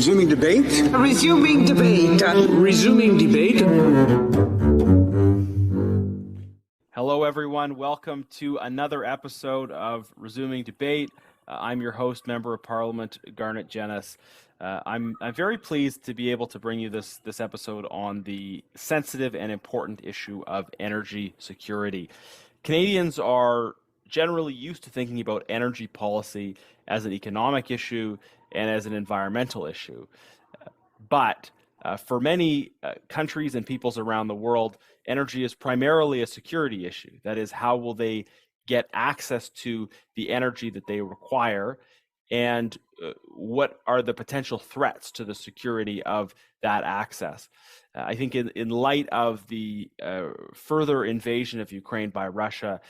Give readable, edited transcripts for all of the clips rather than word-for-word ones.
Resuming debate. Resuming debate. Resuming debate. Hello, everyone. Welcome to another episode of Resuming Debate. I'm your host, Member of Parliament, Garnet Jenis. I'm very pleased to be able to bring you this episode on the sensitive and important issue of energy security. Canadians are generally used to thinking about energy policy as an economic issue and as an environmental issue. But for many countries and peoples around the world, energy is primarily a security issue. That is, how will they get access to the energy that they require, and what are the potential threats to the security of that access? I think in light of the further invasion of Ukraine by Russia,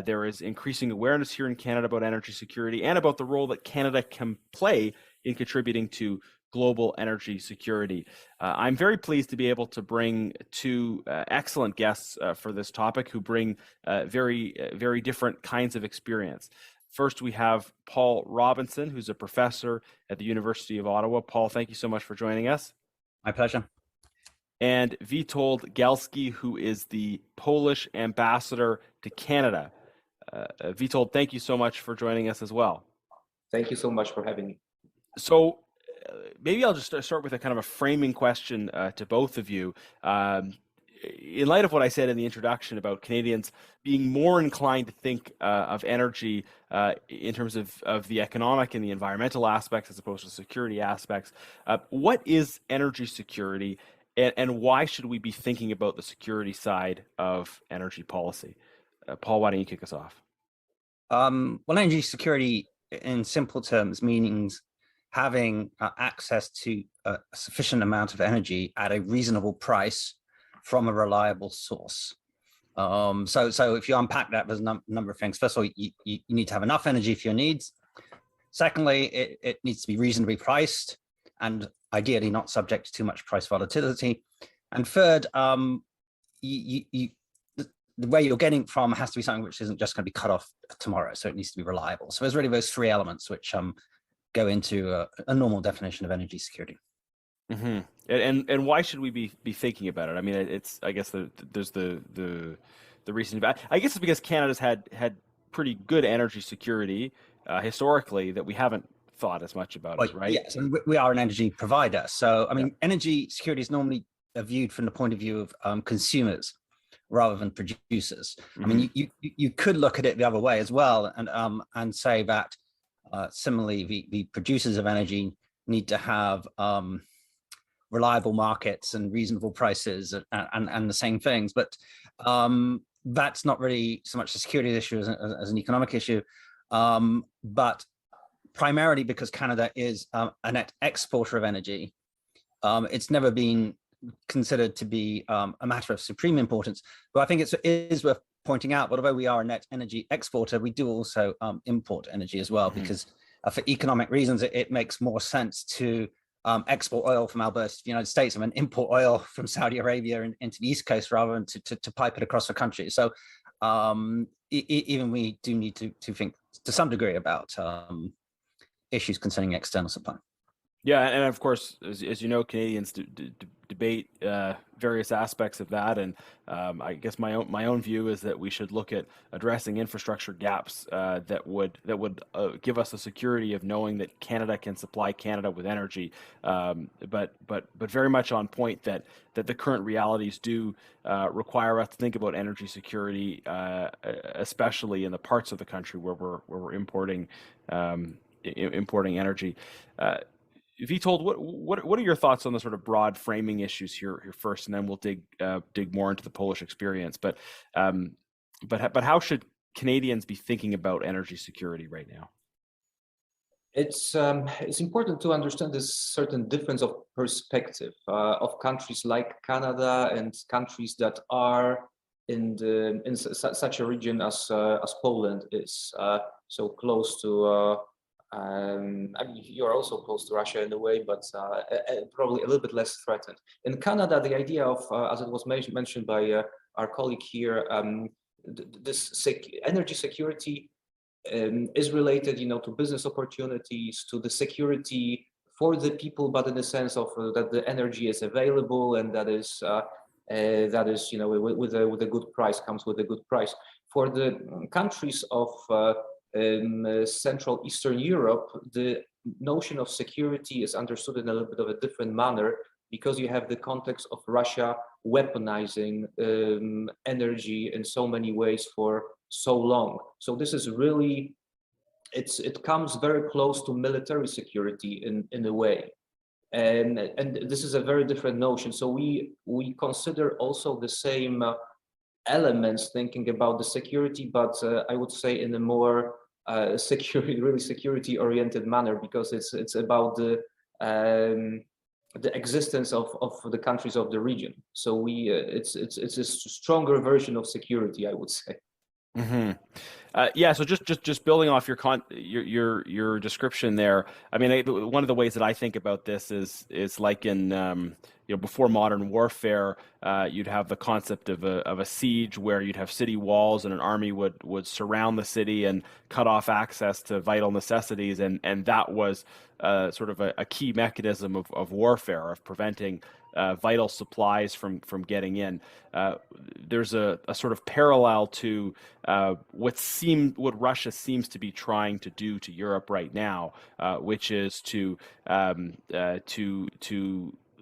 there is increasing awareness here in Canada about energy security and about the role that Canada can play in contributing to global energy security. I'm very pleased to be able to bring two excellent guests for this topic who bring very different kinds of experience. First, we have Paul Robinson, who's a professor at the University of Ottawa. Paul, thank you so much for joining us. My pleasure. And Witold Dzielski, who is the Polish ambassador to Canada. Witold, thank you so much for joining us as well. Thank you so much for having me. So maybe I'll just start with a kind of a framing question to both of you. In light of what I said in the introduction about Canadians being more inclined to think of energy in terms of the economic and the environmental aspects as opposed to security aspects, what is energy security, and why should we be thinking about the security side of energy policy? Paul, why don't you kick us off? Well, energy security, in simple terms, means having access to a sufficient amount of energy at a reasonable price from a reliable source. So if you unpack that, there's a number of things. First of all, you need to have enough energy for your needs. Secondly, it needs to be reasonably priced and ideally not subject to too much price volatility. And third, the way you're getting from has to be something which isn't just going to be cut off tomorrow. So it needs to be reliable. So there's really those three elements which go into a normal definition of energy security. Mm-hmm. And why should we be thinking about it? I mean, I guess there's the reason. I guess it's because Canada's had pretty good energy security historically that we haven't thought as much about it, right? Yes, and we are an energy provider. So I mean, energy security is normally viewed from the point of view of consumers rather than producers. Mm-hmm. I mean, you could look at it the other way as well, and say that similarly, the producers of energy need to have reliable markets and reasonable prices and the same things. But that's not really so much a security issue as an economic issue, but primarily because Canada is a net exporter of energy. It's never been considered to be a matter of supreme importance. But I think it is worth pointing out, but although we are a net energy exporter, we do also import energy as well, because for economic reasons, it makes more sense to export oil from Alberta to the United States and then import oil from Saudi Arabia into the East Coast rather than to pipe it across the country. So even we do need to think to some degree about issues concerning external supply. Yeah, and of course, as you know, Canadians debate various aspects of that, and I guess my own view is that we should look at addressing infrastructure gaps that would give us the security of knowing that Canada can supply Canada with energy, but very much on point that the current realities do require us to think about energy security, especially in the parts of the country where we're importing energy. Witold, what are your thoughts on the sort of broad framing issues here first, and then we'll dig more into the Polish experience. But how should Canadians be thinking about energy security right now? It's important to understand this certain difference of perspective of countries like Canada and countries that are in such a region as Poland is, so close to. I mean, you're also close to Russia in a way, but probably a little bit less threatened. In Canada, the idea of, as it was mentioned by our colleague here, this energy security is related, to business opportunities, to the security for the people, but in the sense of that the energy is available and that is with a good price, comes with a good price. For the countries of Central Eastern Europe, the notion of security is understood in a little bit of a different manner, because you have the context of Russia weaponizing energy in so many ways for so long. So this is really, it comes very close to military security in a way. And this is a very different notion. So we consider also the same elements thinking about the security, but I would say in a more security oriented manner, because it's about the existence of the countries of the region. So it's a stronger version of security, I would say. Mm-hmm. Yeah. So just building off your description there. I mean, one of the ways that I think about this is like in before modern warfare, you'd have the concept of a siege where you'd have city walls and an army would surround the city and cut off access to vital necessities, and that was sort of a key mechanism of warfare, of preventing vital supplies from getting in. There's a sort of parallel to what Russia seems to be trying to do to Europe right now, which is to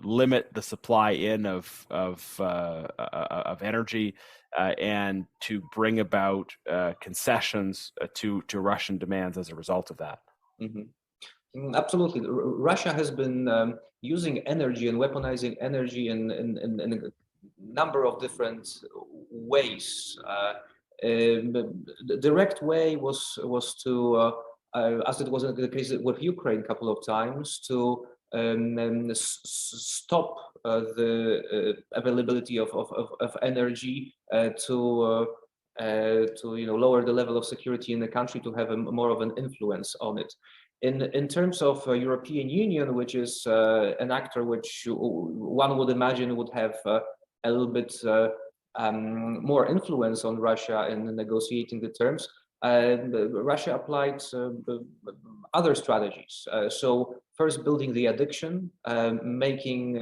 limit the supply in of energy and to bring about concessions to Russian demands as a result of that. Mm-hmm. Absolutely. Russia has been using energy and weaponizing energy in a number of different ways. The direct way was to, as it was the case with Ukraine a couple of times, to stop the availability of energy, to lower the level of security in the country, to have more of an influence on it. In terms of European Union, which is an actor which one would imagine would have a little bit more influence on Russia in negotiating the terms, Russia applied other strategies. So first, building the addiction, making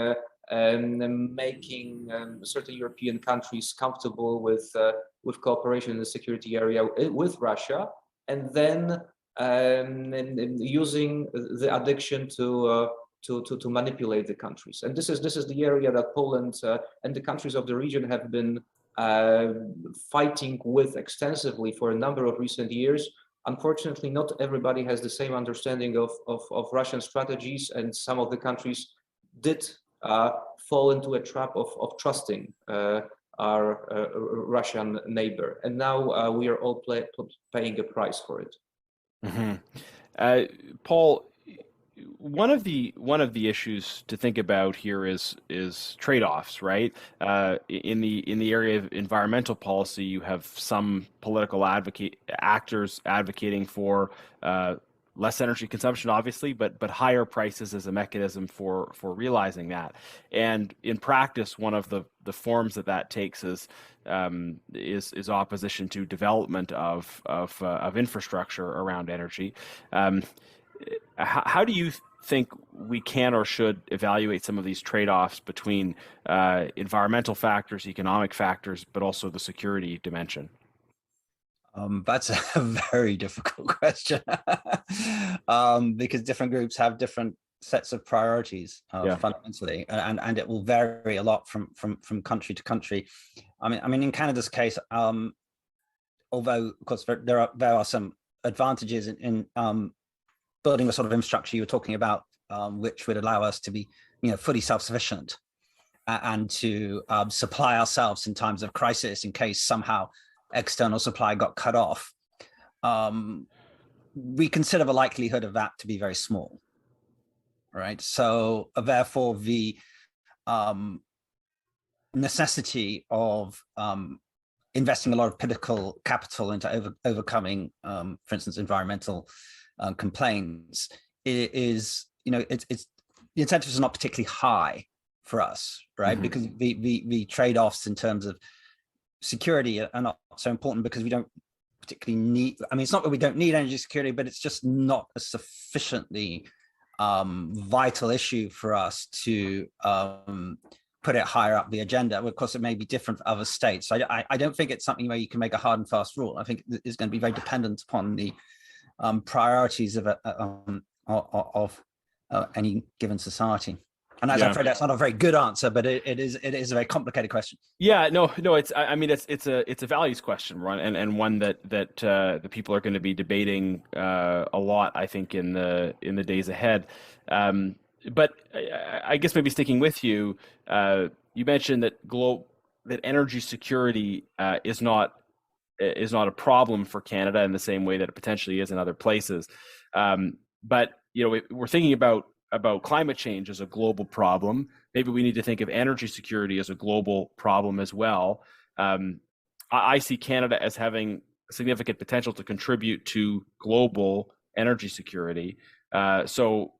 certain European countries comfortable with cooperation in the security area with Russia, and then using the addiction to manipulate the countries. And this is the area that Poland and the countries of the region have been fighting with extensively for a number of recent years. Unfortunately, not everybody has the same understanding of Russian strategies, and some of the countries did fall into a trap of trusting our Russian neighbor. And now we are all paying a price for it. Mm-hmm. Paul, one of the issues to think about here is trade-offs, right? In the area of environmental policy, you have some political actors advocating for less energy consumption, obviously, but higher prices as a mechanism for realizing that. And in practice, one of the forms that takes is opposition to development of infrastructure around energy. How do you think we can or should evaluate some of these trade-offs between environmental factors, economic factors, but also the security dimension? That's a very difficult question because different groups have different sets of priorities fundamentally, and it will vary a lot from country to country. I mean, in Canada's case, although of course there are some advantages in building the sort of infrastructure you were talking about, which would allow us to be, fully self-sufficient and to supply ourselves in times of crisis in case somehow external supply got cut off. We consider the likelihood of that to be very small, right? So therefore, the necessity of investing a lot of political capital into overcoming, for instance, environmental complaints is, it's the incentives are not particularly high for us, right? Mm-hmm. Because the trade-offs in terms of security are not so important, because we don't particularly need, it's not that we don't need energy security, but it's just not a sufficiently vital issue for us to put it higher up the agenda. Of course, it may be different for other states. So I don't think it's something where you can make a hard and fast rule. I think it's going to be very dependent upon the priorities of any given society. And as I'm afraid that's not a very good answer, but it is a very complicated question. Yeah, no, it's a values question, Ron, and one that the people are going to be debating a lot, I think, in the days ahead. But I guess maybe sticking with you, you mentioned that that energy security is not a problem for Canada in the same way that it potentially is in other places. But we're thinking about climate change as a global problem. Maybe we need to think of energy security as a global problem as well. I see Canada as having significant potential to contribute to global energy security. So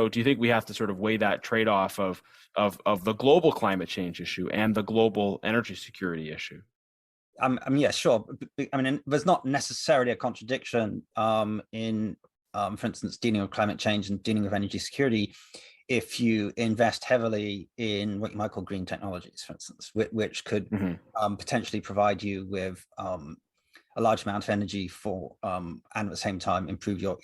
do you think we have to sort of weigh that trade-off of the global climate change issue and the global energy security issue? Yeah, sure. I mean, there's not necessarily a contradiction in for instance, dealing with climate change and dealing with energy security, if you invest heavily in what you might call green technologies, for instance, which could potentially provide you with a large amount of energy for, and at the same time improve your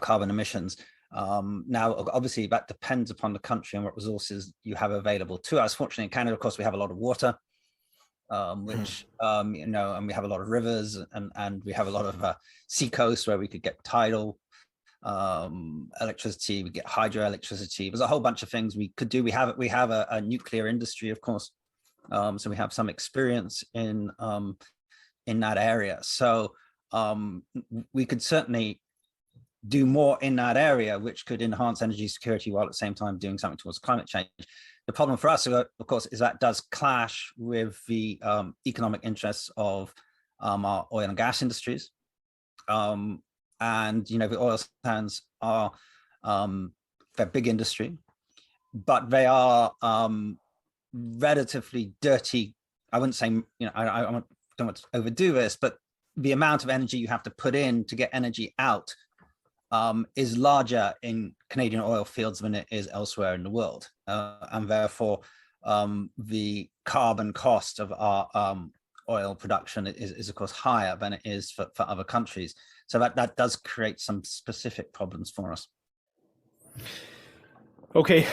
carbon emissions. Now, obviously, that depends upon the country and what resources you have available to us. Fortunately, in Canada, of course, we have a lot of water. Which and we have a lot of rivers and we have a lot of sea coast where we could get tidal electricity, we get hydroelectricity. There's a whole bunch of things we could do. We have a nuclear industry, of course, so we have some experience in that area. So we could certainly do more in that area, which could enhance energy security while at the same time doing something towards climate change. The problem for us, of course, is that does clash with the economic interests of our oil and gas industries. And, the oil sands are a big industry, but they are relatively dirty. I wouldn't say, I don't want to overdo this, but the amount of energy you have to put in to get energy out is larger in Canadian oil fields than it is elsewhere in the world. And therefore, the carbon cost of our oil production is of course higher than it is for other countries. So that does create some specific problems for us. Okay.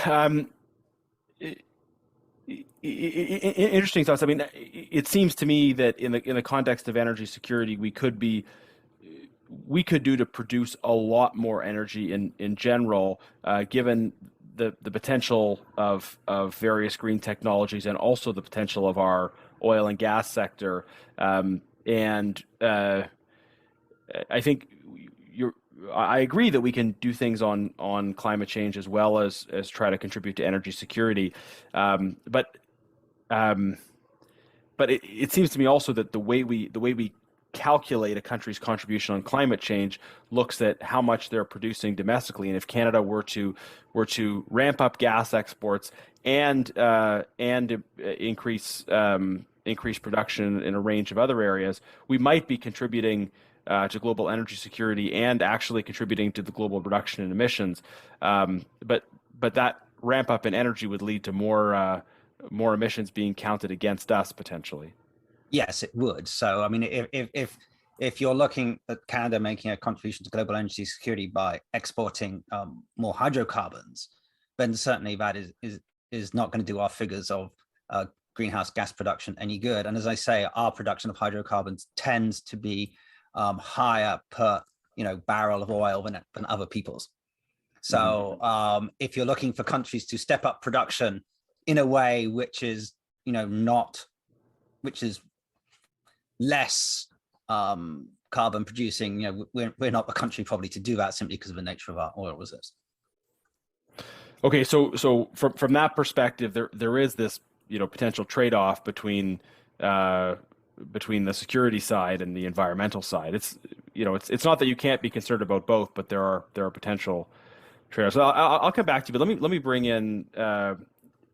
Interesting thoughts. I mean, it seems to me that in the context of energy security, we could do to produce a lot more energy in general, given the potential of various green technologies and also the potential of our oil and gas sector. And I think I agree that we can do things on climate change as well as try to contribute to energy security. But it seems to me also that the way we calculate a country's contribution on climate change looks at how much they're producing domestically, and if Canada were to ramp up gas exports and increase production in a range of other areas, we might be contributing to global energy security and actually contributing to the global reduction in emissions. But that ramp up in energy would lead to more emissions being counted against us potentially. Yes, it would. So, I mean, if you're looking at Canada making a contribution to global energy security by exporting more hydrocarbons, then certainly that is not going to do our figures of greenhouse gas production any good. And as I say, our production of hydrocarbons tends to be higher per barrel of oil than other people's. So if you're looking for countries to step up production in a way which is less carbon producing, we're not a country probably to do that simply because of the nature of our oil reserves. Okay, so from that perspective, there is this potential trade-off between the security side and the environmental side. It's not that you can't be concerned about both, but there are potential trade-offs. So I'll come back to you, but let me bring in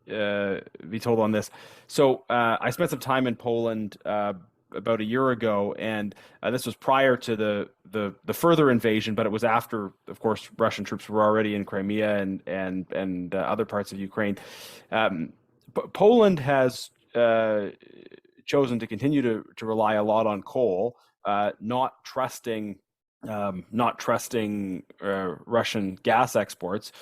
Witold on this. So I spent some time in Poland about a year ago, and this was prior to the further invasion, but it was after, of course, Russian troops were already in Crimea and other parts of Ukraine. Poland has chosen to continue to rely a lot on coal, not trusting Russian gas exports.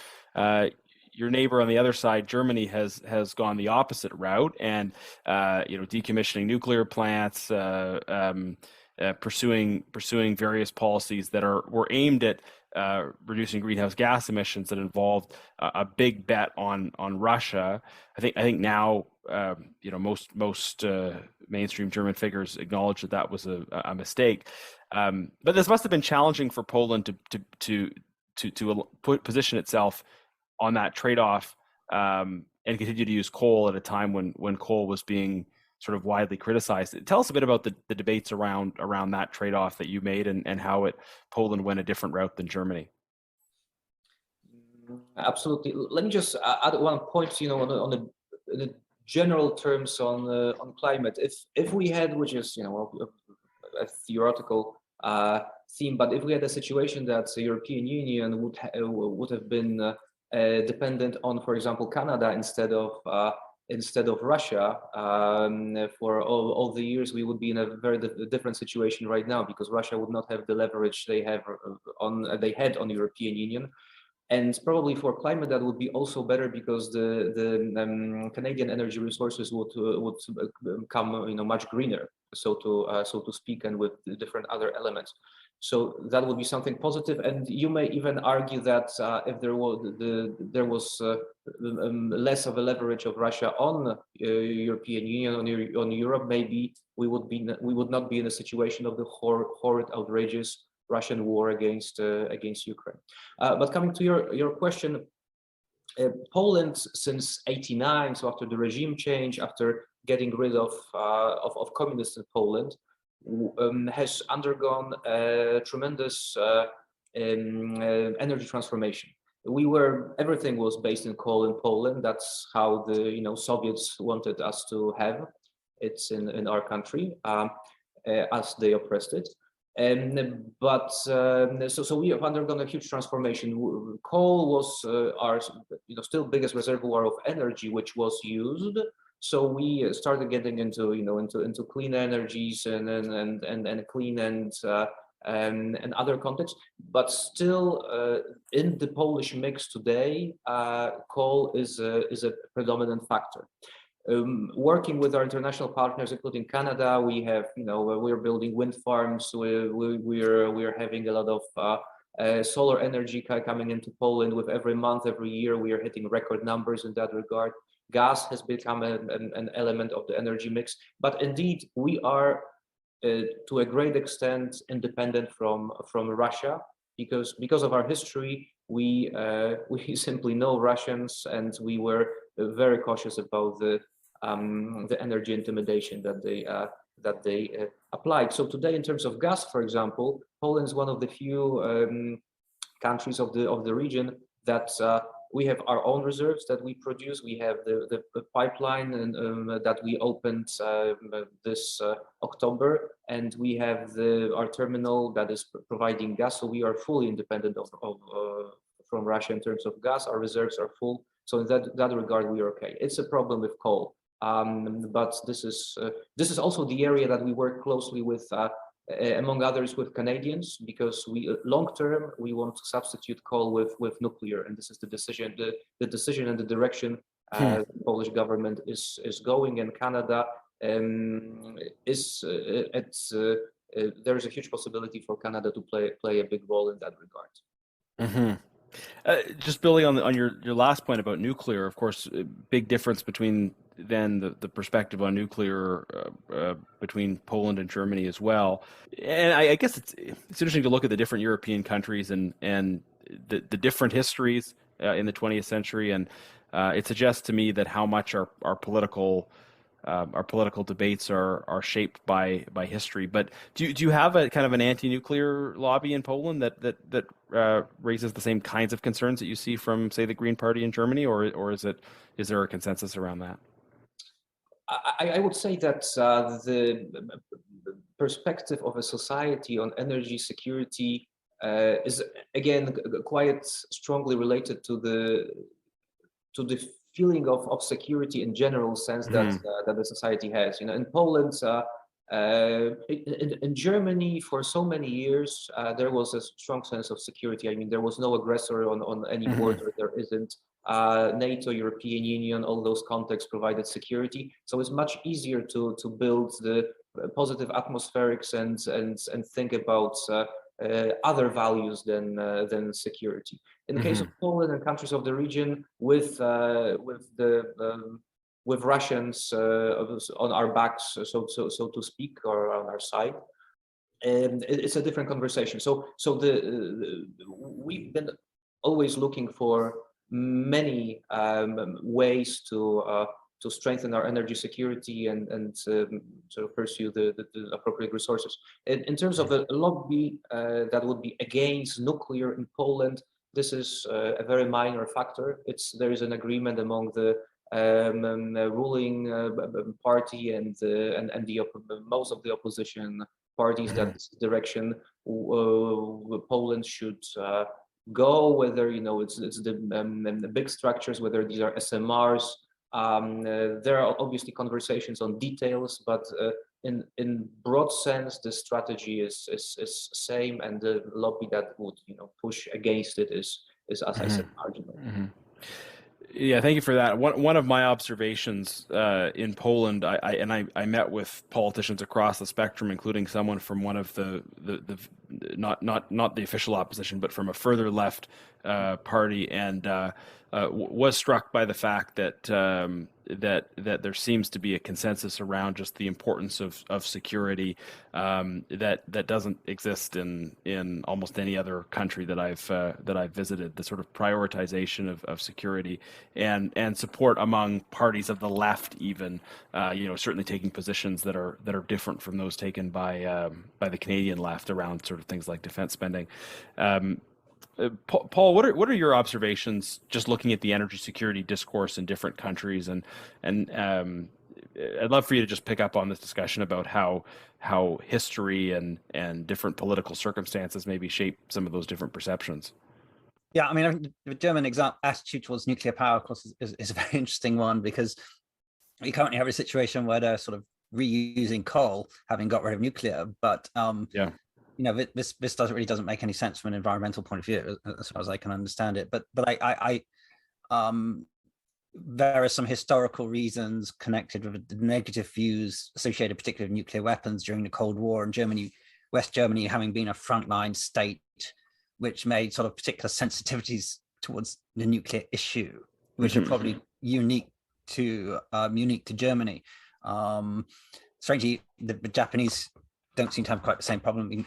Your neighbor on the other side, Germany, has gone the opposite route, and decommissioning nuclear plants, pursuing various policies that were aimed at reducing greenhouse gas emissions that involved a big bet on Russia. I think now most mainstream German figures acknowledge that was a mistake. But this must have been challenging for Poland to position itself on that trade-off, and continue to use coal at a time when coal was being sort of widely criticized. Tell us a bit about the debates around that trade-off that you made, and how Poland went a different route than Germany. Absolutely. Let me just add one point, on the general terms on climate. If we had, which is a theoretical theme, but if we had a situation that the European Union would have been dependent on, for example, Canada instead of Russia, for all the years, we would be in a very different situation right now, because Russia would not have the leverage they had on the European Union. And probably for climate, that would be also better, because the Canadian energy resources would become much greener, so to speak, and with different other elements. So that would be something positive. And you may even argue that if there was less of a leverage of Russia on European Union, on Europe, maybe we would not be in a situation of the horrid, outrageous Russian war against Ukraine. But coming to your question, Poland since '89, so after the regime change, after getting rid of communists in Poland, has undergone a tremendous energy transformation. Everything was based in coal in Poland. That's how the Soviets wanted us to have it in our country, as they oppressed it. So we have undergone a huge transformation. Coal was our still biggest reservoir of energy, which was used. So we started getting into clean energies and clean and other contexts. But still, in the Polish mix today, coal is a predominant factor. Working with our international partners, including Canada, we're building wind farms. We're having a lot of solar energy coming into Poland. With every month, every year, we are hitting record numbers in that regard. Gas has become an element of the energy mix, but indeed we are to a great extent independent from Russia, because of our history. We simply know Russians, and we were very cautious about the energy intimidation that they applied. So today, in terms of gas, for example, Poland is one of the few countries of the region that we have our own reserves that we produce. We have the pipeline that we opened this October, and we have our terminal that is providing gas. So we are fully independent from Russia in terms of gas. Our reserves are full. So in that regard, we are okay. It's a problem with coal, but this is also the area that we work closely with. Among others, with Canadians, because long term we want to substitute coal with nuclear, and this is the decision and the direction the Polish government is going. And Canada there's a huge possibility for Canada to play a big role in that regard. Mm-hmm. Just building on your last point about nuclear, of course, a big difference between then the perspective on nuclear between Poland and Germany as well. And I guess it's interesting to look at the different European countries and the different histories in the 20th century, and it suggests to me that how much our political debates are shaped by history. But do you have a kind of an anti-nuclear lobby in Poland that raises the same kinds of concerns that you see from, say, the Green Party in Germany, or is there a consensus around that? I would say that perspective of a society on energy security is again quite strongly related to the feeling of security in general sense that that the society has. You know, in Poland, in Germany, for so many years, there was a strong sense of security. I mean, there was no aggressor on any border. There isn't. NATO, European Union, all those contexts provided security. So it's much easier to build the positive atmospherics and think about other values than security. In the case of Poland and countries of the region, with Russians on our backs, so to speak, or on our side, and it's a different conversation. So we've been always looking for many ways to strengthen our energy security and sort of pursue the appropriate resources. In terms of a lobby that would be against nuclear in Poland, this is a very minor factor. There is an agreement among the ruling party and most of the opposition parties that this direction Poland should go, whether it's the big structures, whether these are SMRs. There are obviously conversations on details, but in broad sense, the strategy is same, and the lobby that would push against it is as I said, marginal. Yeah, thank you for that. One of my observations in Poland, I met with politicians across the spectrum, including someone from one of the not the official opposition, but from a further left party, and was struck by the fact that that there seems to be a consensus around just the importance of security that doesn't exist in almost any other country that I've visited. The sort of prioritization of security and support among parties of the left, even certainly taking positions that are different from those taken by the Canadian left around sort of things like defense spending. Paul, what are your observations just looking at the energy security discourse in different countries, and I'd love for you to just pick up on this discussion about how history and different political circumstances maybe shape some of those different perceptions. Yeah, I mean, the German attitude towards nuclear power, of course, is a very interesting one, because we currently have a situation where they're sort of reusing coal, having got rid of nuclear, but this doesn't make any sense from an environmental point of view, as far as I can understand it. But I there are some historical reasons connected with the negative views associated, particularly with nuclear weapons during the Cold War, and West Germany having been a frontline state, which made sort of particular sensitivities towards the nuclear issue, which are probably unique to Germany. Strangely, the Japanese don't seem to have quite the same problem,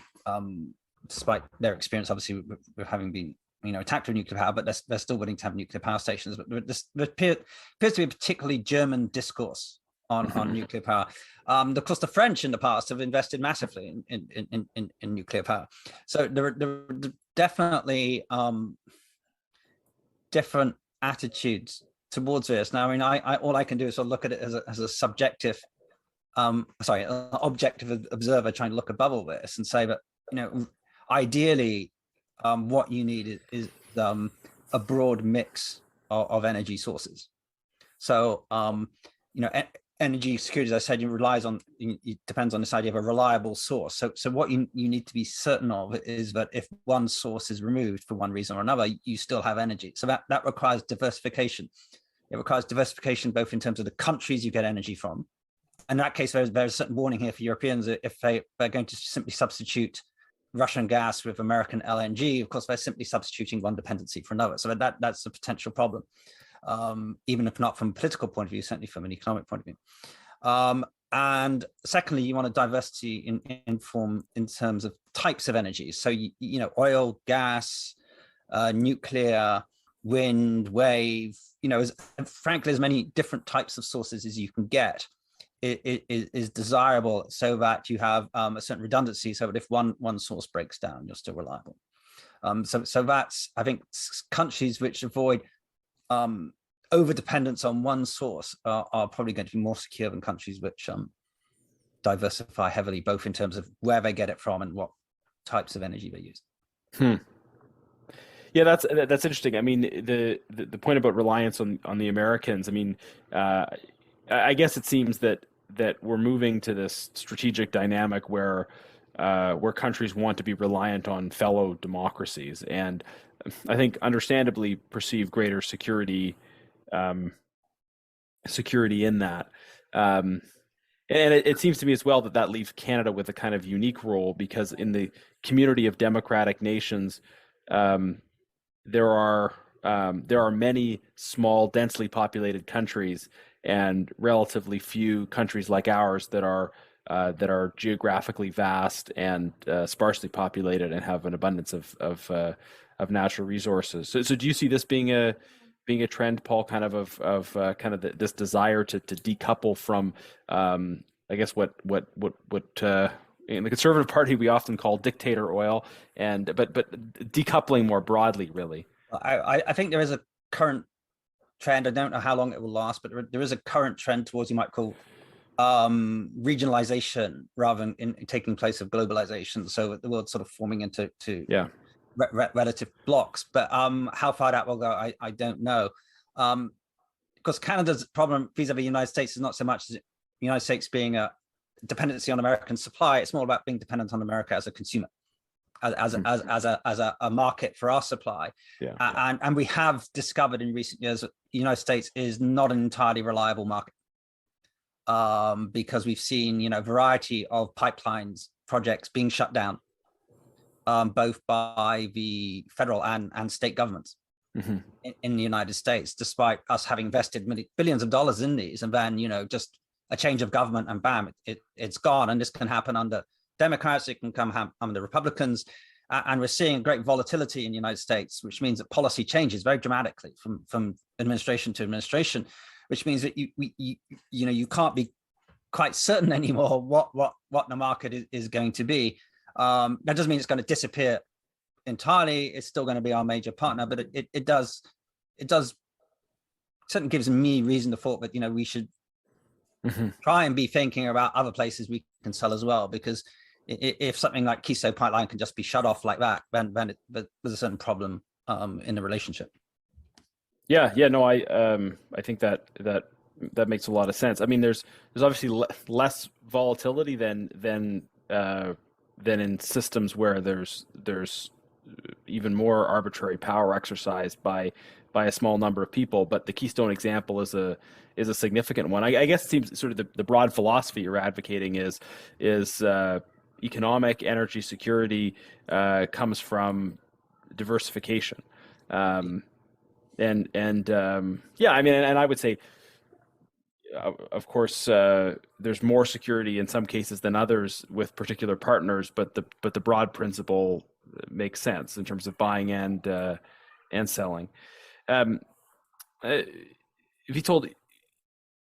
despite their experience, obviously, with having been attacked with nuclear power, but they're still willing to have nuclear power stations. But there appears to be a particularly German discourse on nuclear power. Of course, the French in the past have invested massively in nuclear power. So there are definitely different attitudes towards this. Now, I mean, all I can do is sort of look at it as a subjective, an objective observer trying to look above all this and say that, ideally, what you need is a broad mix of energy sources. So, energy security, as I said, it depends on this idea of a reliable source. So what you need to be certain of is that if one source is removed for one reason or another, you still have energy. So that requires diversification. It requires diversification both in terms of the countries you get energy from. In that case, there's a certain warning here for Europeans. If they're going to simply substitute Russian gas with American LNG, of course, they're simply substituting one dependency for another. So that's a potential problem, even if not from a political point of view, certainly from an economic point of view. And secondly, you want a diversity in terms of types of energy. So, oil, gas, nuclear, wind, wave, frankly, as many different types of sources as you can get. It is desirable so that you have a certain redundancy, so that if one source breaks down, you're still reliable. So that's, I think, countries which avoid over dependence on one source are probably going to be more secure than countries which diversify heavily, both in terms of where they get it from and what types of energy they use. Yeah, that's interesting. I mean, the point about reliance on the Americans. I mean, I guess it seems that we're moving to this strategic dynamic where countries want to be reliant on fellow democracies, and I think understandably perceive greater security in that. And it seems to me as well that leaves Canada with a kind of unique role, because in the community of democratic nations, there are many small, densely populated countries, and relatively few countries like ours that are geographically vast and sparsely populated and have an abundance of natural resources. So do you see this being a trend, Paul, kind of this desire to decouple from, I guess what in the Conservative Party we often call dictator oil, but decoupling more broadly, really? I think there is a current trend. I don't know how long it will last, but there is a current trend towards, you might call, regionalization rather than in taking place of globalization. So the world's sort of forming into relative blocks. But how far that will go, I don't know. Because Canada's problem vis-a-vis the United States is not so much the United States being a dependency on American supply. It's more about being dependent on America as a consumer, as a market for our supply. And we have discovered in recent years that the United States is not an entirely reliable market, because we've seen, a variety of pipelines projects being shut down, both by the federal and state governments in the United States, despite us having invested billions of dollars in these. And then, just a change of government and bam, it's gone. And this can happen under Democrats, it can come under Republicans. And we're seeing great volatility in the United States, which means that policy changes very dramatically from administration to administration, which means that you can't be quite certain anymore what the market is going to be. That doesn't mean it's going to disappear entirely. It's still going to be our major partner, but it does certainly gives me reason to thought that we should try and be thinking about other places we can sell as well, because if something like Keystone Pipeline can just be shut off like that, then there's a certain problem in the relationship. No, I think that makes a lot of sense. I mean, there's obviously less volatility than in systems where there's even more arbitrary power exercised by a small number of people. But the Keystone example is a significant one. I guess it seems sort of the broad philosophy you're advocating is economic energy security comes from diversification. I mean, and I would say, of course, there's more security in some cases than others with particular partners, but the broad principle makes sense in terms of buying and selling. Witold,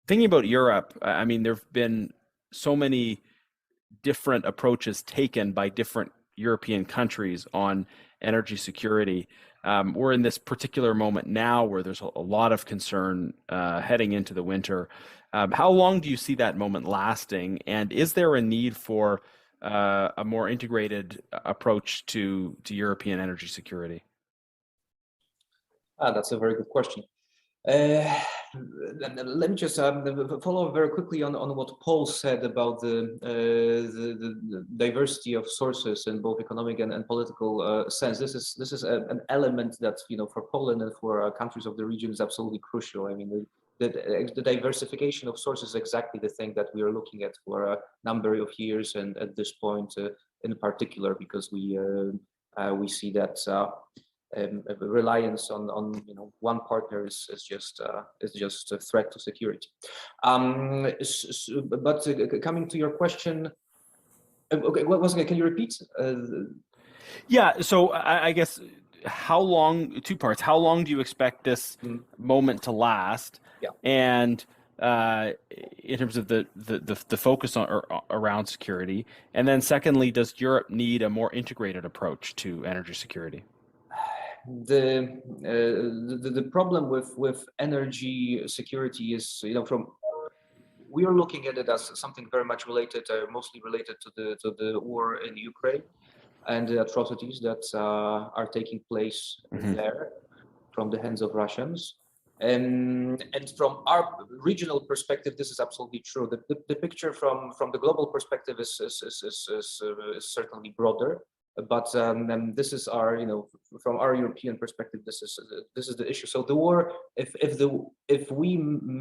thinking about Europe, I mean, there have been so many different approaches taken by different European countries on energy security. We're in this particular moment now where there's a lot of concern heading into the winter. How long do you see that moment lasting? And is there a need for a more integrated approach to European energy security? That's a very good question. Let me just follow up very quickly on what Paul said about the diversity of sources in both economic and political sense. This is an element that for Poland and for countries of the region is absolutely crucial. I mean, the diversification of sources is exactly the thing that we are looking at for a number of years, and at this point in particular, because we see that. Reliance on one partner is just a threat to security. But coming to your question, okay, what was it? Can you repeat? Yeah. So I guess how long? Two parts. How long do you expect this moment to last? Yeah. And in terms of the focus around security, and then secondly, does Europe need a more integrated approach to energy security? The problem with energy security is, from we are looking at it as something very much related, mostly related to the war in Ukraine and the atrocities that are taking place there from the hands of Russians. And from our regional perspective, this is absolutely true. The picture from the global perspective is certainly broader, but this is our, from our European perspective, this is the issue. So the war, if we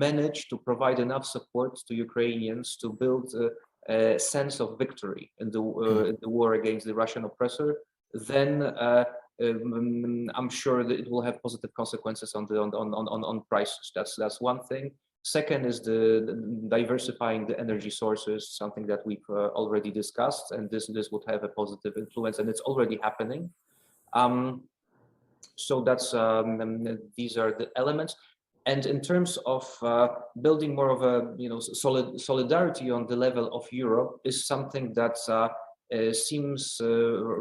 manage to provide enough support to Ukrainians to build a sense of victory in the war against the Russian oppressor, then I'm sure that it will have positive consequences on prices. That's one thing. Second is the diversifying the energy sources, something that we've already discussed, and this would have a positive influence, and it's already happening. So that's these are the elements. And in terms of building more of a solidarity on the level of Europe is something that seems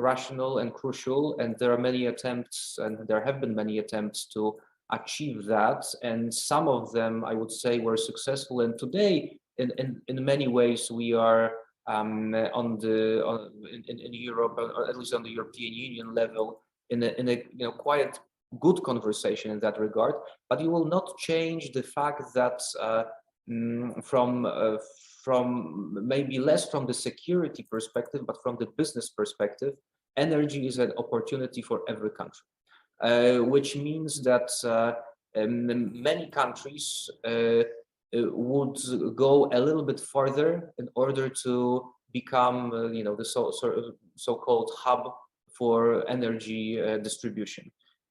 rational and crucial, and there are many attempts, and there have been many attempts to achieve that, and some of them I would say were successful. And today, in many ways, we are in Europe, or at least on the European Union level, in a quite good conversation in that regard. But you will not change the fact that from maybe less from the security perspective, but from the business perspective, energy is an opportunity for every country, which means that many countries would go a little bit further in order to become, the so-called hub for energy distribution.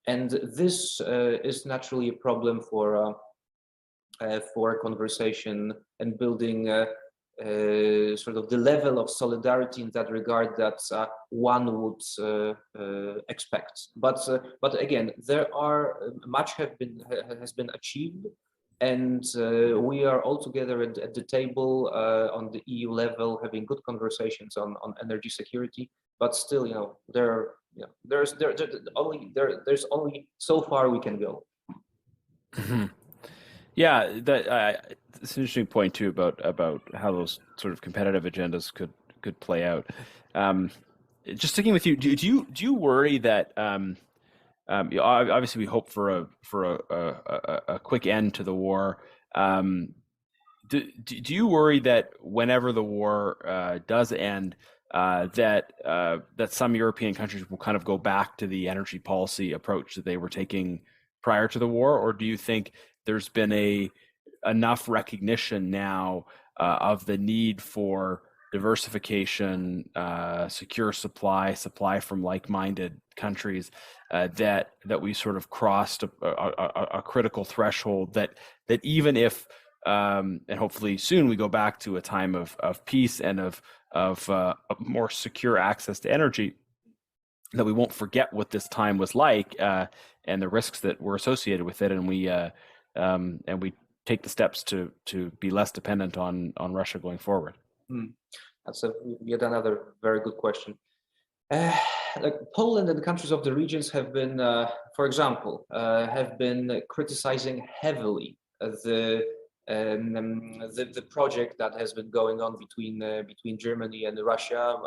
And this is naturally a problem for conversation and building sort of the level of solidarity in that regard that one would expect. But again, there are much has been achieved, and we are all together at the table on the EU level, having good conversations on energy security. But still, there's only so far we can go. Yeah, it's an interesting point too about how those sort of competitive agendas could play out. Just sticking with you, do you worry that obviously we hope for a quick end to the war? Do you worry that whenever the war does end, that some European countries will kind of go back to the energy policy approach that they were taking prior to the war, or do you think there's been enough recognition now of the need for diversification, secure supply from like-minded countries, that we sort of crossed a critical threshold that even if and hopefully soon we go back to a time of peace and of more secure access to energy, that we won't forget what this time was like and the risks that were associated with it, and we take the steps to be less dependent on Russia going forward? That's yet another very good question. Like Poland and the countries of the regions have been, for example, have been criticizing heavily the project that has been going on between Germany and Russia,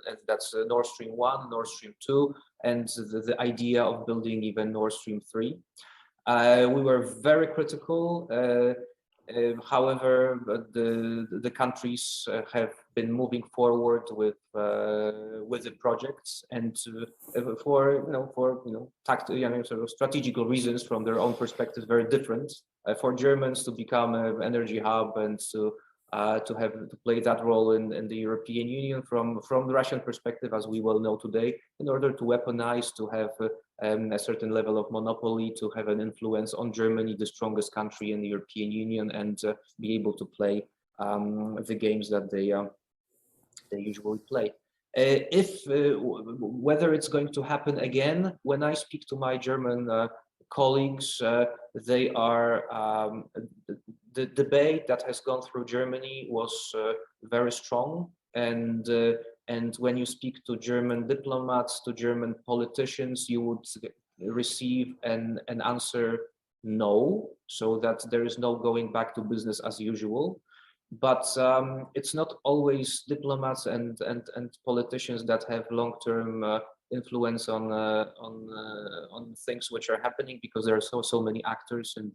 and that's Nord Stream 1, Nord Stream 2, and the idea of building even Nord Stream 3. We were very critical. However, the countries have been moving forward with the projects, and for sort of strategical reasons from their own perspective, very different. For Germans to become an energy hub and to play that role in the European Union, from the Russian perspective, as we well know today, in order to weaponize, to have a certain level of monopoly, to have an influence on Germany, the strongest country in the European Union, and be able to play the games that they usually play. Whether it's going to happen again, when I speak to my German colleagues, they are the debate that has gone through Germany was very strong, and when you speak to German diplomats, to German politicians, you would receive an answer no, so that there is no going back to business as usual. but it's not always diplomats and politicians that have long-term influence on things which are happening, because there are so many actors in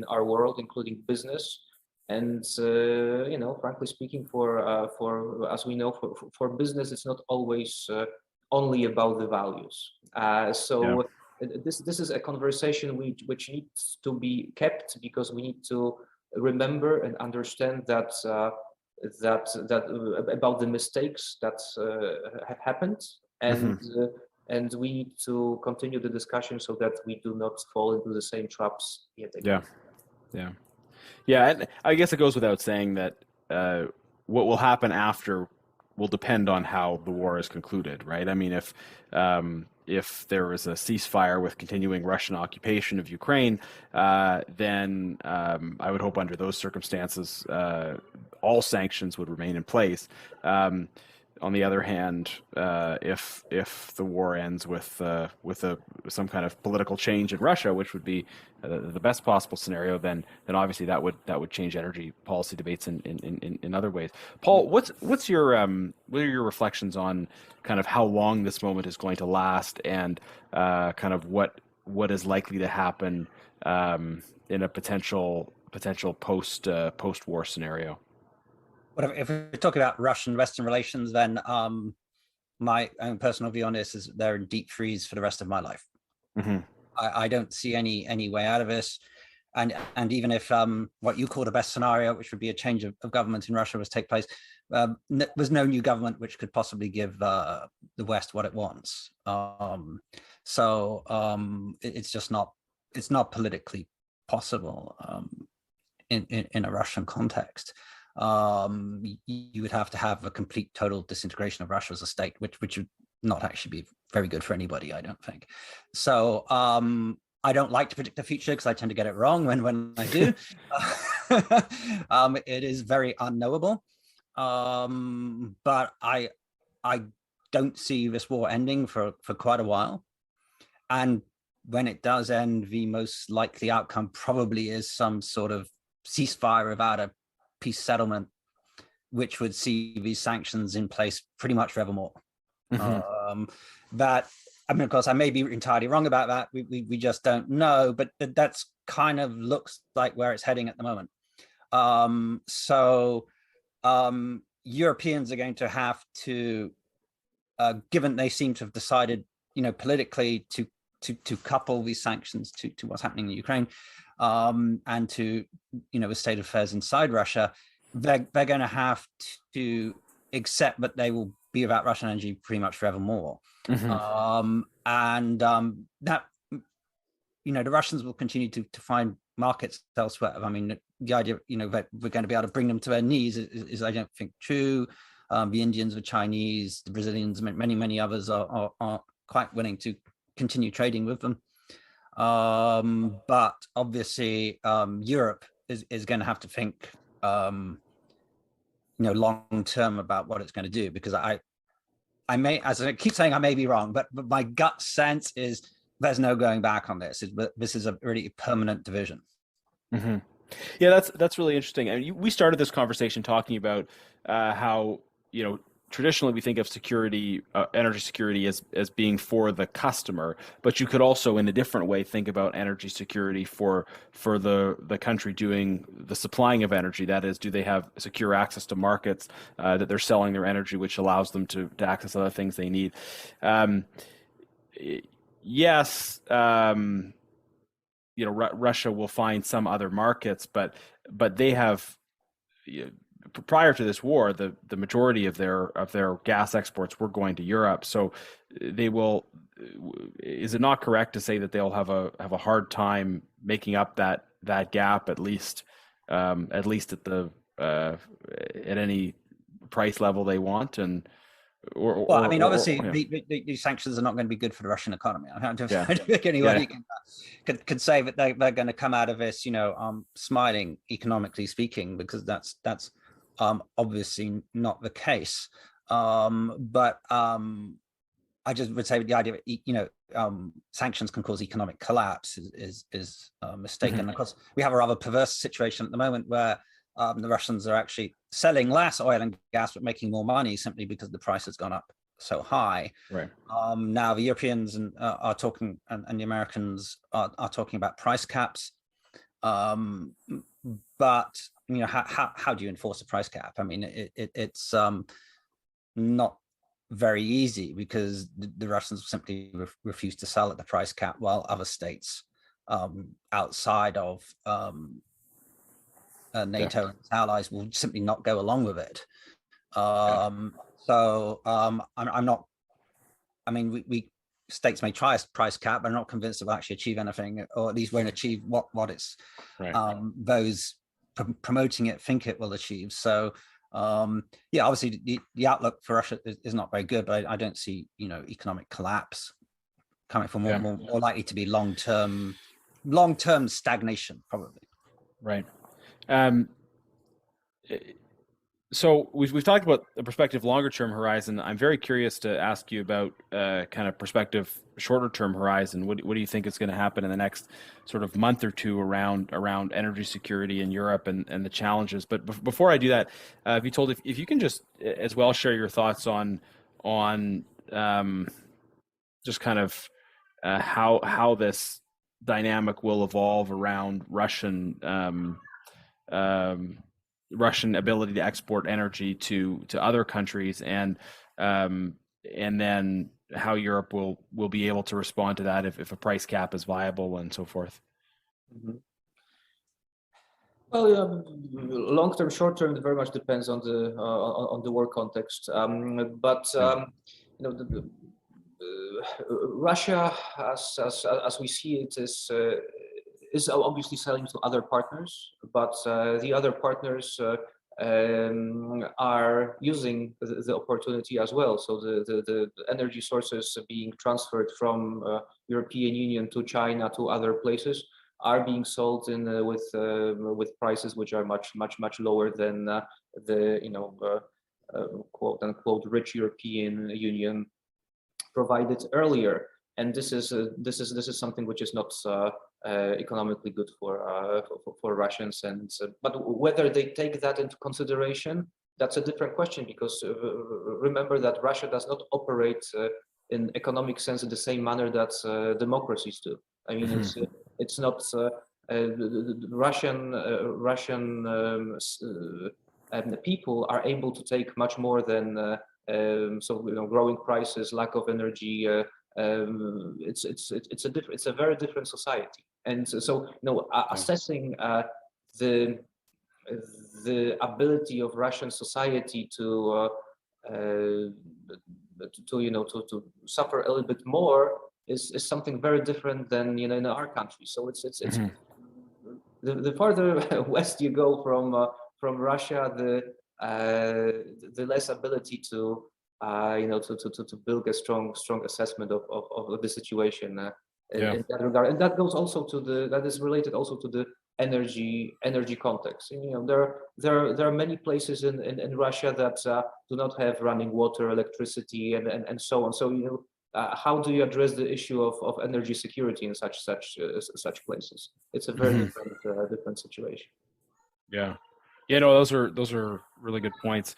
our world, including business. And frankly speaking, for as we know, for business, it's not always only about the values. This is a conversation which needs to be kept, because we need to remember and understand that about the mistakes that have happened, and we need to continue the discussion so that we do not fall into the same traps yet again. Yeah, and I guess it goes without saying that what will happen after will depend on how the war is concluded, right? I mean, if there is a ceasefire with continuing Russian occupation of Ukraine, then I would hope under those circumstances all sanctions would remain in place. On the other hand, if the war ends with some kind of political change in Russia, which would be the best possible scenario, then obviously that would change energy policy debates in other ways. Paul, what are your reflections on kind of how long this moment is going to last, and kind of what is likely to happen in a potential post-war scenario? Well, if we're talking about Russian-Western relations, then my own personal view on this is they're in deep freeze for the rest of my life. I don't see any way out of this. And even if what you call the best scenario, which would be a change of government in Russia, was take place, there's no new government which could possibly give the West what it wants. It's just not, it's not politically possible in a Russian context. You would have to have a complete total disintegration of Russia as a state, which would not actually be very good for anybody, I don't think. So I don't like to predict the future because I tend to get it wrong when I do. It is very unknowable, but I don't see this war ending for quite a while. And when it does end, the most likely outcome probably is some sort of ceasefire without a peace settlement, which would see these sanctions in place pretty much forevermore. That, I mean, of course, I may be entirely wrong about that. We just don't know, but that's kind of looks like where it's heading at the moment. Europeans are going to have to, given they seem to have decided, politically to couple these sanctions to what's happening in Ukraine, and to, the state of affairs inside Russia, they're going to have to accept that they will be without Russian energy pretty much forevermore. That, the Russians will continue to find markets elsewhere. I mean, the idea, that we're going to be able to bring them to their knees is I don't think true. The Indians, the Chinese, the Brazilians, many others are quite willing to continue trading with them. But obviously, Europe is going to have to think, long term about what it's going to do, because I may, as I keep saying, I may be wrong, but my gut sense is there's no going back on this. This is a really permanent division. Yeah, that's really interesting. I mean, we started this conversation talking about how traditionally we think of security, energy security as being for the customer, but you could also in a different way think about energy security for the country doing the supplying of energy. That is, do they have secure access to markets that they're selling their energy, which allows them to access other things they need. Yes, Russia will find some other markets, but they have, prior to this war, the majority of their gas exports were going to Europe. So they will. Is it not correct to say that they'll have a hard time making up that gap, at least at the at any price level they want? And obviously, these sanctions are not going to be good for the Russian economy. I don't think anybody could say that they're going to come out of this, smiling economically speaking, because that's obviously not the case. But I just would say the idea that sanctions can cause economic collapse is mistaken. Of course, we have a rather perverse situation at the moment where the Russians are actually selling less oil and gas, but making more money simply because the price has gone up so high. Right. Now the Europeans are talking, and the Americans are talking about price caps. But how do you enforce a price cap? I mean, it's not very easy because the Russians simply refuse to sell at the price cap, while other states outside of NATO and its allies will simply not go along with it. So I'm not. I mean, we states may try a price cap, but I'm not convinced it will actually achieve anything, or at least won't achieve what it's those promoting it think it will achieve. So obviously the outlook for Russia is not very good, but I don't see economic collapse coming from more likely to be long-term stagnation, probably. Right. So we've talked about the perspective longer term horizon. I'm very curious to ask you about kind of perspective shorter term horizon. What do you think is going to happen in the next sort of month or two around energy security in Europe and the challenges? But before I do that, Witold, if you can just as well share your thoughts on just kind of how this dynamic will evolve around Russian ability to export energy to other countries, and then how Europe will be able to respond to that if a price cap is viable and so forth. Mm-hmm. Well, long term, short term, it very much depends on the war context. Russia, as we see it, is obviously selling to other partners, but the other partners are using the opportunity as well. So the energy sources being transferred from European Union to China to other places are being sold with prices which are much lower than the quote unquote rich European Union provided earlier. And this is something which is not economically good for Russians. And but whether they take that into consideration, that's a different question, because remember that Russia does not operate in economic sense in the same manner that democracies do. I mean, it's not Russian people are able to take much more than growing prices, lack of energy. It's a very different society, and so assessing the ability of Russian society to suffer a little bit more is something very different than in our country. So it's the farther west you go from Russia, the less ability to build a strong assessment of the situation in that regard. And that goes also that is related also to the energy context. There are many places in Russia that do not have running water, electricity, and so on. So how do you address the issue of energy security in such places? It's a very different situation. Yeah, no, those are really good points.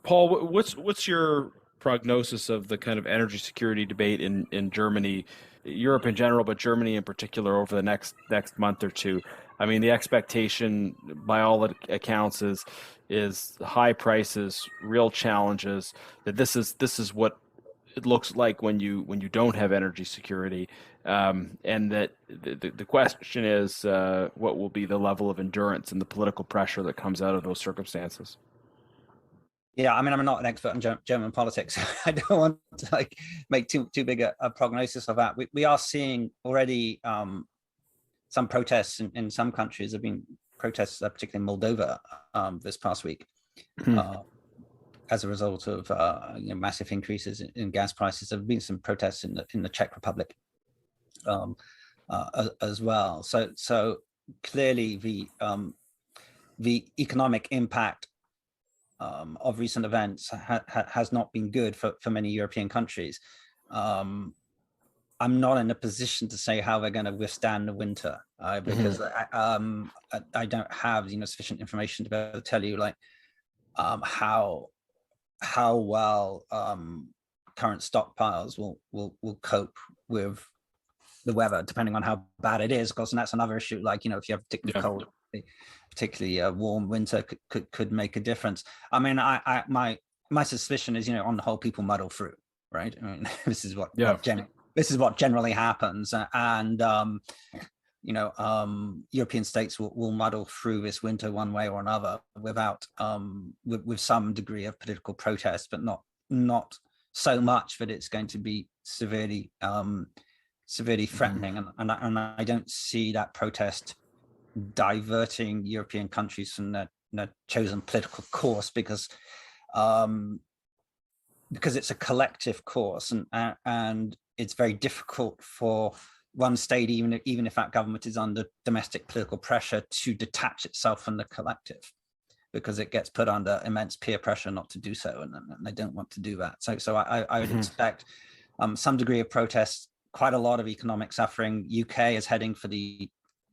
Paul, what's your prognosis of the kind of energy security debate in Germany, Europe in general, but Germany in particular over the next month or two? I mean, the expectation by all accounts is high prices, real challenges, that this is what it looks like when you don't have energy security, and that the question is what will be the level of endurance and the political pressure that comes out of those circumstances. Yeah, I mean, I'm not an expert in German politics. I don't want to make too big a prognosis of that. We are seeing already some protests in some countries. There have been protests, particularly in Moldova, this past week. As a result of massive increases in gas prices. There have been some protests in the Czech Republic as well. So clearly the economic impact of recent events has not been good for many European countries. I'm not in a position to say how they're going to withstand the winter, because I don't have sufficient information to be able to tell you like how well current stockpiles will cope with the weather, depending on how bad it is. Of course, and that's another issue. Like if you have particularly cold, particularly warm winter could make a difference. I mean, my suspicion is on the whole people muddle through, right? I mean, this is what generally happens, and European states will muddle through this winter one way or another without with some degree of political protest, but not so much that it's going to be severely threatening. And I don't see that protest diverting European countries from their chosen political course, because it's a collective course, and it's very difficult for one state, even if that government is under domestic political pressure, to detach itself from the collective, because it gets put under immense peer pressure not to do so, and they don't want to do that. So I would expect some degree of protest, quite a lot of economic suffering. UK is heading for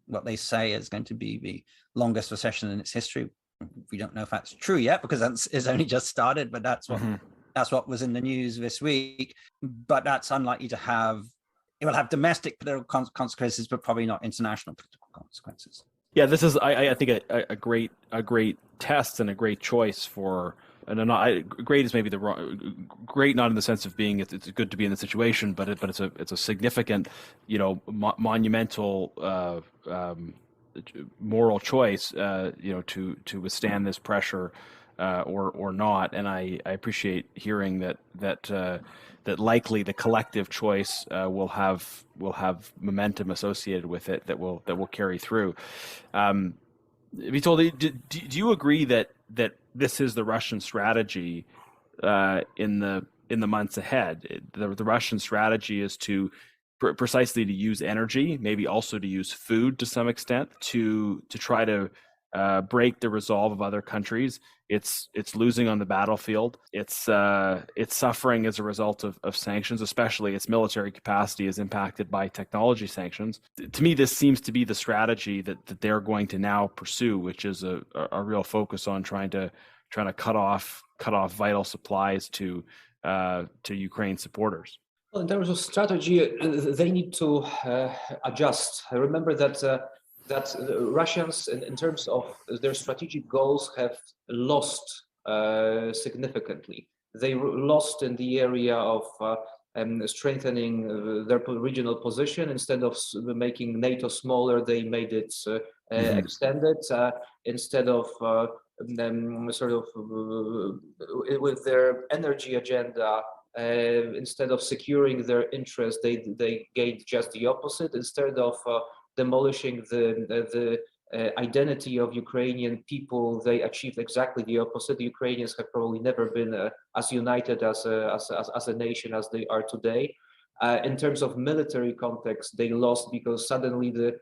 what they say is going to be the longest recession in its history. We don't know if that's true yet, because it's only just started, but that's what was in the news this week. But that's unlikely to have. It will have domestic political consequences, but probably not international political consequences. Yeah, this is, I think, a great test and a great choice for. And great is maybe the wrong. Great, not in the sense of being it's good to be in the situation, but it's a significant, monumental moral choice, to withstand this pressure, or not. And I appreciate hearing that likely the collective choice will have momentum associated with it that will carry through. Witold, do you agree that this is the Russian strategy in the months ahead? The Russian strategy is precisely to use energy, maybe also to use food to some extent, to try to break the resolve of other countries. It's losing on the battlefield. It's suffering as a result of sanctions, especially its military capacity is impacted by technology sanctions. To me, this seems to be the strategy that they're going to now pursue, which is a real focus on trying to cut off vital supplies to Ukraine supporters. Well, in terms of strategy, they need to adjust. Remember that Russians, in terms of their strategic goals, have lost significantly. They lost in the area of strengthening their regional position. Instead of making NATO smaller, they made it extended. Instead of with their energy agenda, instead of securing their interests, they gained just the opposite. Instead of demolishing the identity of Ukrainian people, they achieved exactly the opposite. The Ukrainians have probably never been as united as a nation as they are today. In terms of military context, they lost because suddenly the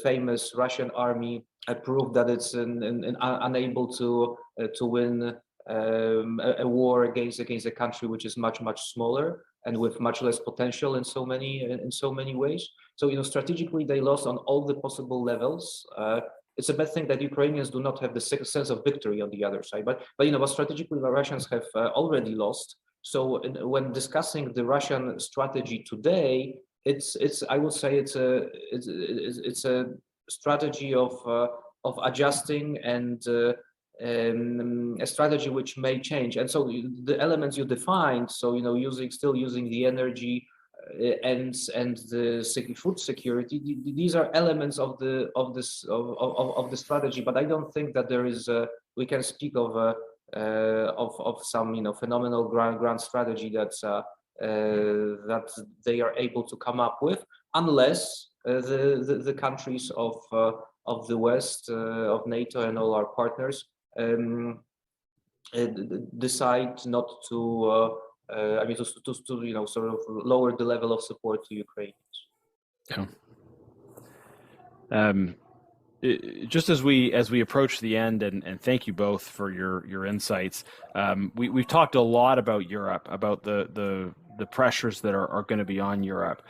famous Russian army proved that it's unable to win a war against a country which is much smaller and with much less potential in so many ways. So strategically they lost on all the possible levels. It's a bad thing that Ukrainians do not have the sense of victory on the other side, but strategically the Russians have already lost. So when discussing the Russian strategy today, I would say it's a strategy of adjusting and a strategy which may change. And so the elements you defined, so still using the energy and the food security, these are elements of the strategy. But I don't think that there is we can speak of some phenomenal grand strategy that they are able to come up with, unless the countries of the West, of NATO and all our partners decide not to sort of lower the level of support to Ukrainians. Yeah. Just as we approach the end, and thank you both for your insights. We've talked a lot about Europe, about the the pressures that are going to be on Europe.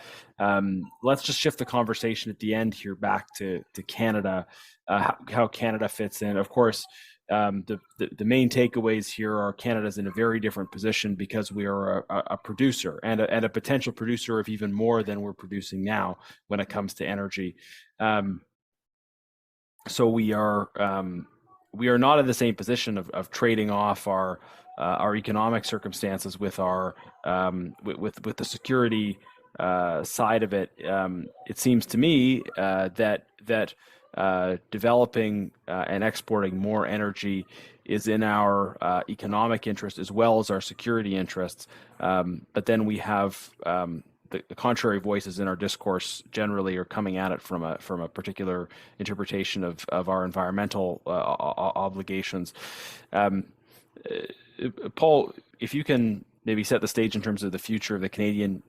Let's just shift the conversation at the end here back to Canada, how Canada fits in. Of course, the main takeaways here are Canada's in a very different position because we are a producer and a potential producer of even more than we're producing now when it comes to energy. So we are not in the same position of trading off our economic circumstances with our with the security side of it. It seems to me that developing and exporting more energy is in our economic interest as well as our security interests. But then we have the contrary voices in our discourse generally are coming at it from a particular interpretation of our environmental obligations. Paul, if you can maybe set the stage in terms of the future of the Canadian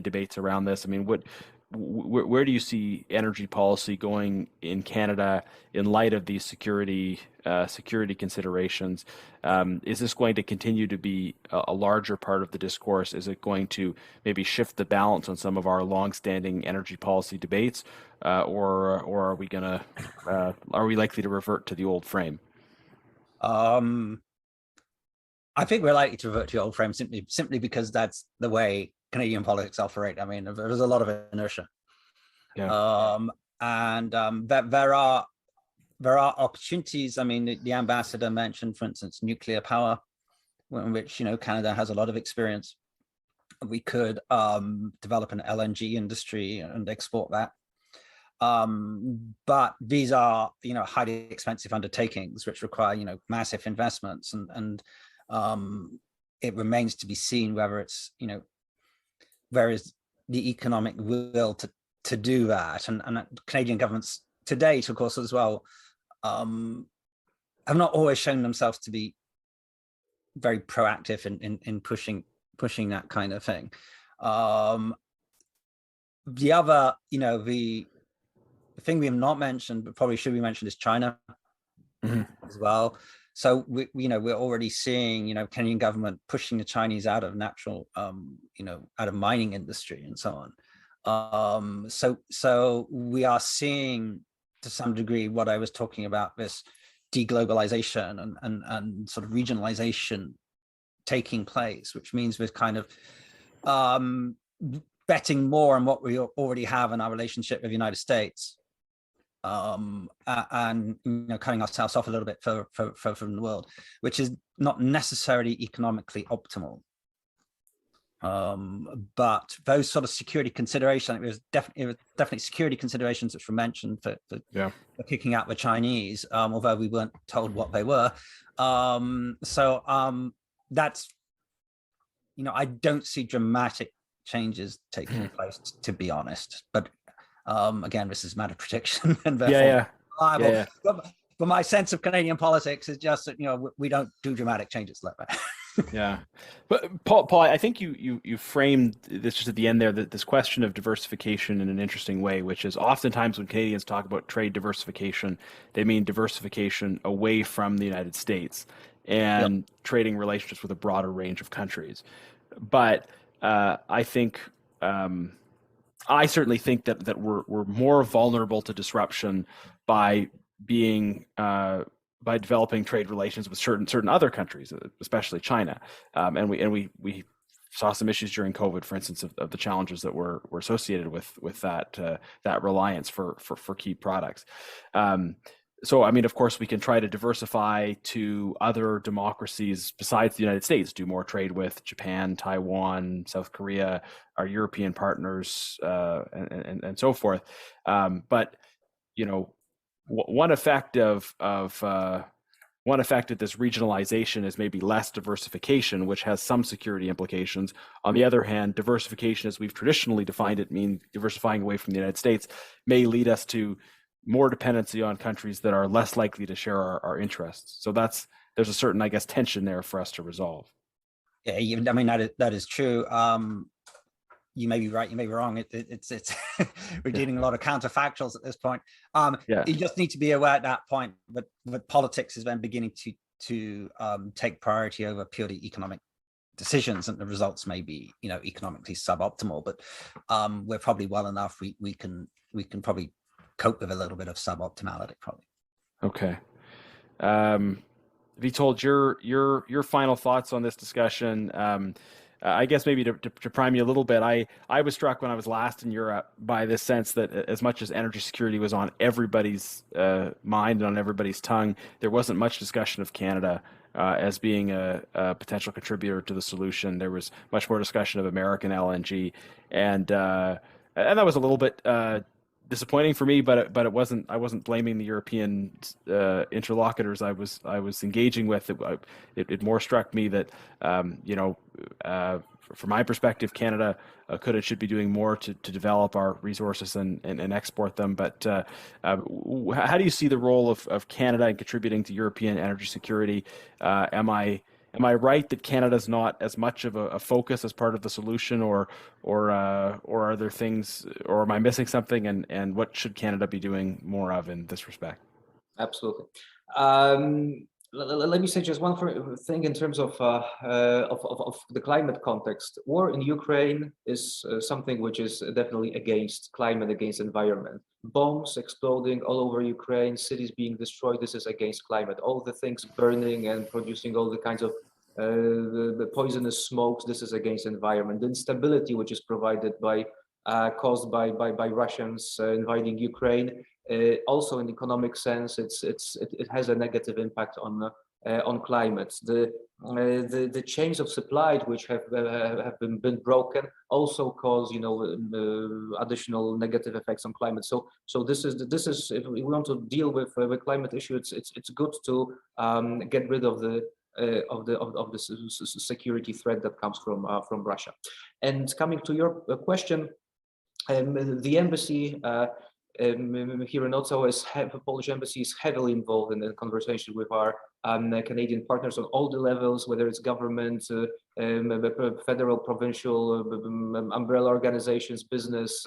debates around this. I mean, where do you see energy policy going in Canada in light of these security considerations? Is this going to continue to be a larger part of the discourse? Is it going to maybe shift the balance on some of our longstanding energy policy debates, or are we likely to revert to the old frame? I think we're likely to revert to the old frame simply because that's the way Canadian politics operate. I mean, there's a lot of inertia. Yeah. That there are opportunities. I mean, the ambassador mentioned, for instance, nuclear power, in which Canada has a lot of experience. We could develop an LNG industry and export that. But these are highly expensive undertakings which require massive investments, and it remains to be seen whether it's there is the economic will to do that, and Canadian governments to date, of course, as well, have not always shown themselves to be very proactive in pushing that kind of thing. The other, the thing we have not mentioned, but probably should be mentioned, is China as well. So we're already seeing Kenyan government pushing the Chinese out of natural out of mining industry and so on. So we are seeing to some degree what I was talking about, this deglobalization and sort of regionalization taking place, which means we're kind of betting more on what we already have in our relationship with the United States. And cutting ourselves off a little bit further from the world, which is not necessarily economically optimal. But those sort of security considerations, it was definitely security considerations which were mentioned for kicking out the Chinese, although we weren't told what they were. That's I don't see dramatic changes taking place, to be honest, but again, this is a matter of prediction and therefore reliable. Yeah. But my sense of Canadian politics is just that we don't do dramatic changes like that. Yeah, but Paul, I think you framed this just at the end there, that this question of diversification in an interesting way, which is oftentimes when Canadians talk about trade diversification, they mean diversification away from the United States and trading relationships with a broader range of countries. But I think. I certainly think that we're more vulnerable to disruption by developing trade relations with certain other countries, especially China, and we saw some issues during COVID, for instance, of the challenges that were associated with that reliance for key products. So, I mean, of course, we can try to diversify to other democracies besides the United States, do more trade with Japan, Taiwan, South Korea, our European partners, and so forth. But, one effect of this regionalization is maybe less diversification, which has some security implications. On the other hand, diversification, as we've traditionally defined it, mean diversifying away from the United States, may lead us to more dependency on countries that are less likely to share our interests. So there's a certain, I guess, tension there for us to resolve. Yeah, I mean, that is true. You may be right, you may be wrong. It's we're dealing a lot of counterfactuals at this point. You just need to be aware at that point that politics is then beginning to take priority over purely economic decisions, and the results may be, economically suboptimal, but we're probably well enough. We can probably cope with a little bit of suboptimality, probably. Okay. Witold, your final thoughts on this discussion. I guess maybe to prime you a little bit, I was struck when I was last in Europe by this sense that as much as energy security was on everybody's mind and on everybody's tongue, there wasn't much discussion of Canada as being a potential contributor to the solution. There was much more discussion of American LNG, and that was a little bit disappointing for me, but it wasn't. I wasn't blaming the European interlocutors I was engaging with. It more struck me that from my perspective, Canada could and should be doing more to develop our resources and export them. But how do you see the role of Canada in contributing to European energy security? Am I right that Canada's not as much of a focus as part of the solution, or are there things, or am I missing something? And what should Canada be doing more of in this respect? Absolutely. Let me say just one thing in terms of the climate context. War in Ukraine is something which is definitely against climate, against environment. Bombs exploding all over Ukraine, cities being destroyed, this is against climate. All the things burning and producing all the kinds of the poisonous smokes, this is against environment. The instability which is provided by caused by Russians invading Ukraine, also in economic sense, it has a negative impact on climate. The chains of supply which have been broken also cause additional negative effects on climate. So this is if we want to deal with the climate issue, it's good to get rid of the security threat that comes from Russia. And coming to your question, the embassy here in Ottawa, the Polish embassy is heavily involved in the conversation with our Canadian partners on all the levels, whether it's government, federal, provincial, umbrella organizations, business,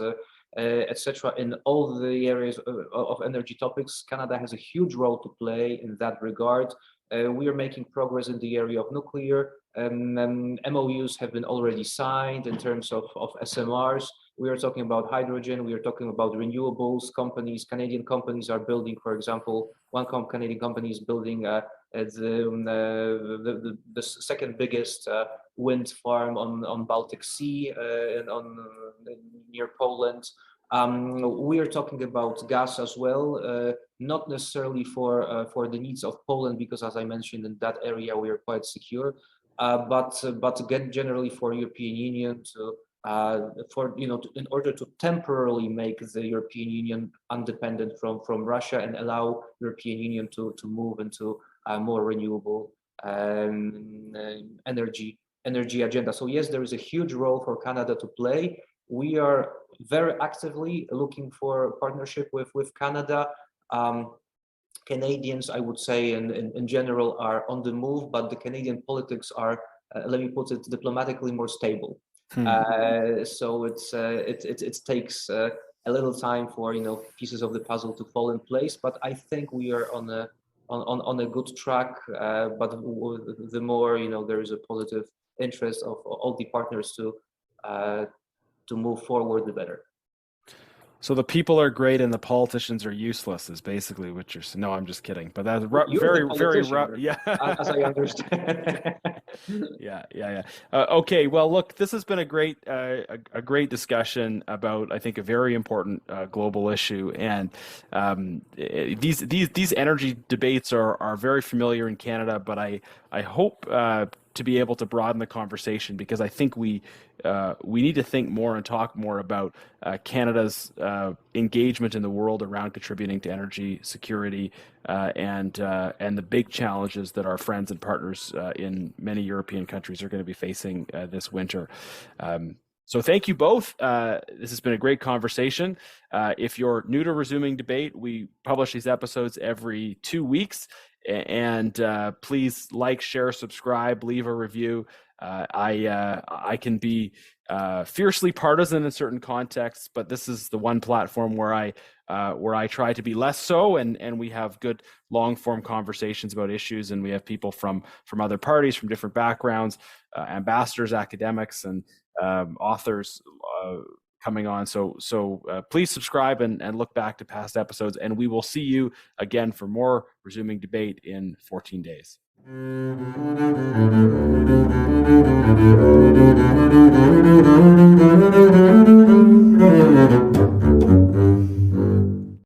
etc. In all the areas of energy topics. Canada has a huge role to play in that regard. We are making progress in the area of nuclear. MOUs have been already signed in terms of SMRs. We are talking about hydrogen. We are talking about renewables. Canadian companies are building, for example, one Canadian company is building the second biggest wind farm on Baltic Sea and near Poland. We are talking about gas as well, not necessarily for the needs of Poland, because as I mentioned, in that area we are quite secure, but again, generally for European Union to in order to temporarily make the European Union independent from Russia and allow European Union to move into a more renewable energy agenda. So yes, there is a huge role for Canada to play. We are very actively looking for partnership with Canada. Canadians, I would say, in general, are on the move, but the Canadian politics are, let me put it diplomatically, more stable. So it takes a little time for pieces of the puzzle to fall in place, but I think we are on a good track. But the more there is a positive interest of all the partners to move forward, the better. So the people are great and the politicians are useless is basically what you're saying. No, I'm just kidding. But that's very rough. Yeah, as I understand. Yeah. Okay. Well, look, this has been a great discussion about, I think, a very important global issue. And these energy debates are very familiar in Canada, but I hope to be able to broaden the conversation, because I think we need to think more and talk more about Canada's engagement in the world around contributing to energy security and the big challenges that our friends and partners in many European countries are going to be facing this winter. So thank you both. This has been a great conversation. If you're new to Resuming Debate, we publish these episodes every 2 weeks. And please like, share, subscribe, leave a review. I can be fiercely partisan in certain contexts, but this is the one platform where I try to be less so, and we have good long form conversations about issues, and we have people from other parties, from different backgrounds, ambassadors, academics, and authors coming on. So please subscribe and look back to past episodes, and we will see you again for more Resuming Debate in 14 days.